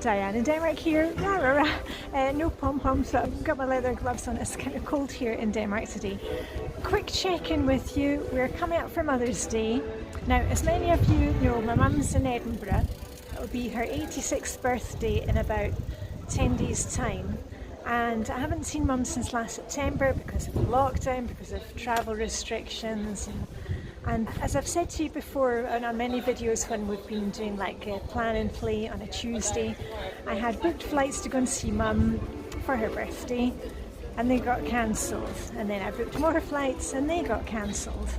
Diane in Denmark here. Rah, rah, rah. No pom-poms, but I've got my leather gloves on. It's kind of cold here in Denmark today. Quick check-in with you. We're coming up for Mother's Day. Now, as many of you know, my mum's in Edinburgh. It'll be her 86th birthday in about 10 days' time. And I haven't seen Mum since last September because of the lockdown, because of travel restrictions. And as I've said to you before on many videos when we've been doing like a plan and play on a Tuesday, I had booked flights to go and see Mum for her birthday and they got cancelled. And then I booked more flights and they got cancelled.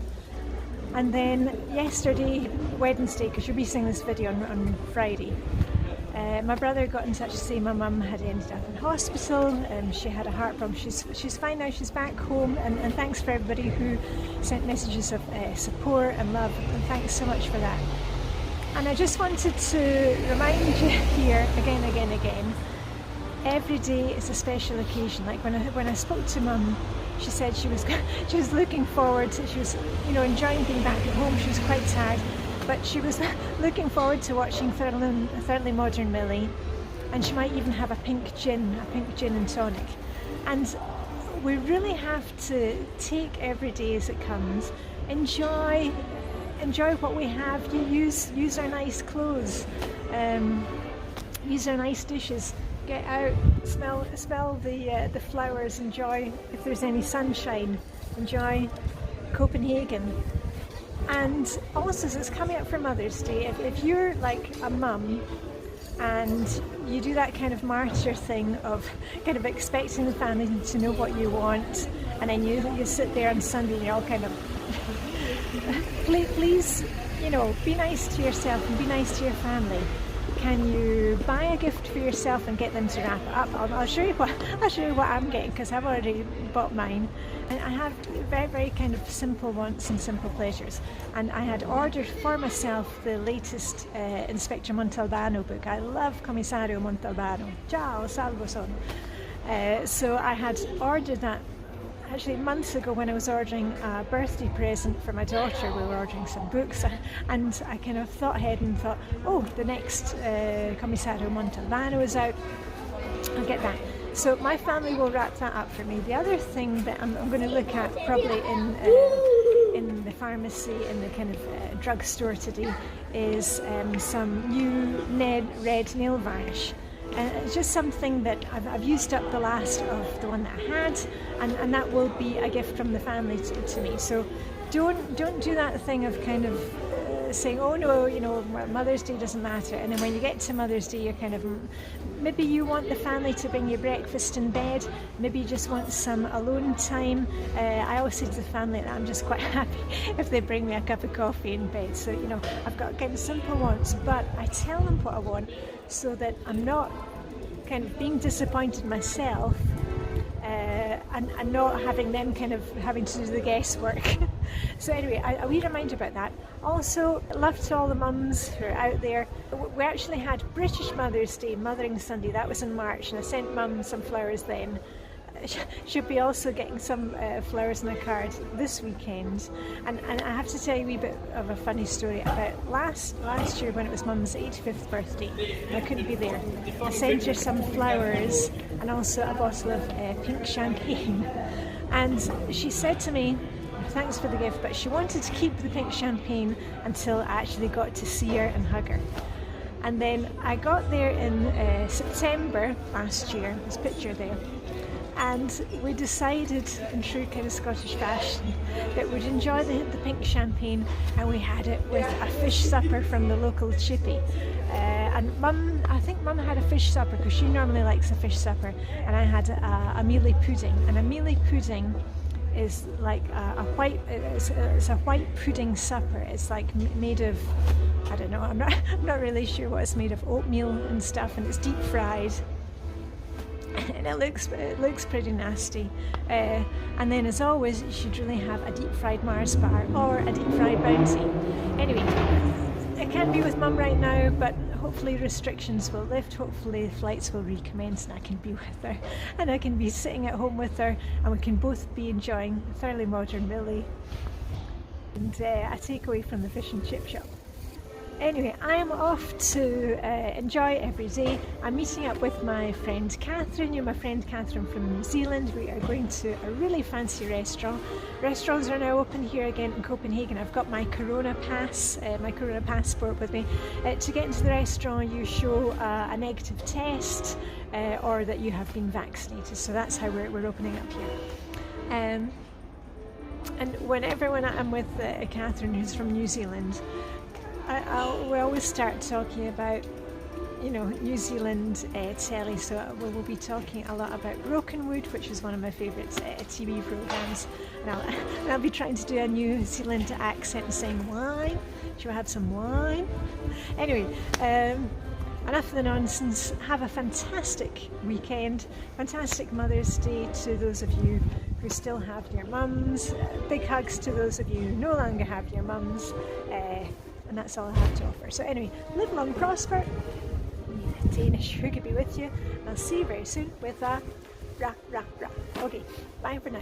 And then yesterday, Wednesday, because you'll be seeing this video on Friday, my brother got in touch to say my mum had ended up in hospital. She had a heart problem. She's fine now, she's back home, and thanks for everybody who sent messages of support and love, and thanks so much for that. And I just wanted to remind you here again, every day is a special occasion. Like when I spoke to Mum, she said she was looking forward to, she was enjoying being back at home. She was quite tired, but she was looking forward to watching Thoroughly Modern Millie, and she might even have a pink gin and tonic. And we really have to take every day as it comes, enjoy what we have. Use our nice clothes, use our nice dishes, get out, smell the flowers, enjoy if there's any sunshine, enjoy Copenhagen. And also, as it's coming up for Mother's Day, if you're like a mum and you do that kind of martyr thing of kind of expecting the family to know what you want, and then you sit there on Sunday and you're all kind of please, be nice to yourself and be nice to your family. Can you buy a gift for yourself and get them to wrap it up? I'll show you what I'm getting, because I've already bought mine. And I have very, very kind of simple wants and simple pleasures. And I had ordered for myself the latest Inspector Montalbano book. I love Commissario Montalbano. Ciao, salvo sono. So I had ordered that actually months ago when I was ordering a birthday present for my daughter. We were ordering some books, and I kind of thought ahead and thought, oh, the next Commissario Montalbano is out, I'll get that. So my family will wrap that up for me. The other thing that I'm going to look at probably in the pharmacy, in the kind of drugstore today, is some new red nail varnish. And it's just something that I've used up the last of the one that I had, and that will be a gift from the family to me. So don't do that thing of kind of saying, oh no, Mother's Day doesn't matter. And then when you get to Mother's Day, you're kind of, maybe you want the family to bring you breakfast in bed, maybe you just want some alone time. I always say to the family that I'm just quite happy if they bring me a cup of coffee in bed. So I've got kind of simple wants, but I tell them what I want so that I'm not kind of being disappointed myself, and not having them kind of having to do the guesswork. So anyway, a wee reminder about that. Also, love to all the mums who are out there. We actually had British Mother's Day, Mothering Sunday. That was in March, and I sent Mum some flowers then. She'll be also getting some flowers in a card this weekend. And I have to tell you a wee bit of a funny story about last year when it was Mum's 85th birthday. I couldn't be there. I sent her some flowers and also a bottle of pink champagne. And she said to me, thanks for the gift, but she wanted to keep the pink champagne until I actually got to see her and hug her. And then I got there in September last year, this picture there, and we decided in true kind of Scottish fashion that we'd enjoy the pink champagne, and we had it with a fish supper from the local chippy. And I think Mum had a fish supper because she normally likes a fish supper, and I had a mealie pudding. And a mealie pudding is like a white pudding supper. It's like made of, I don't know, I'm not really sure what it's made of, oatmeal and stuff, and it's deep fried. And it looks pretty nasty. And then, as always, you should really have a deep fried Mars bar or a deep fried Bounty. Anyway, it can't be with Mum right now, but hopefully restrictions will lift. Hopefully flights will recommence, and I can be with her, and I can be sitting at home with her, and we can both be enjoying Thoroughly Modern Millie and a takeaway from the fish and chip shop. Anyway, I'm off to enjoy every day. I'm meeting up with my friend Catherine. You're my friend Catherine from New Zealand. We are going to a really fancy restaurant. Restaurants are now open here again in Copenhagen. I've got my Corona pass, my Corona passport with me. To get into the restaurant, you show a negative test or that you have been vaccinated. So that's how we're opening up here. And whenever I'm with Catherine, who's from New Zealand, we always start talking about, you know, New Zealand telly. So we'll be talking a lot about Broken Wood, which is one of my favourite TV programmes. And I'll be trying to do a New Zealand accent and saying wine. Should we have some wine? Anyway, enough of the nonsense. Have a fantastic weekend. Fantastic Mother's Day to those of you who still have your mums. Big hugs to those of you who no longer have your mums. And that's all I have to offer. So anyway, live long, prosper. Danish, who could be with you. I'll see you very soon with a rah, rah, rah. Okay, bye for now.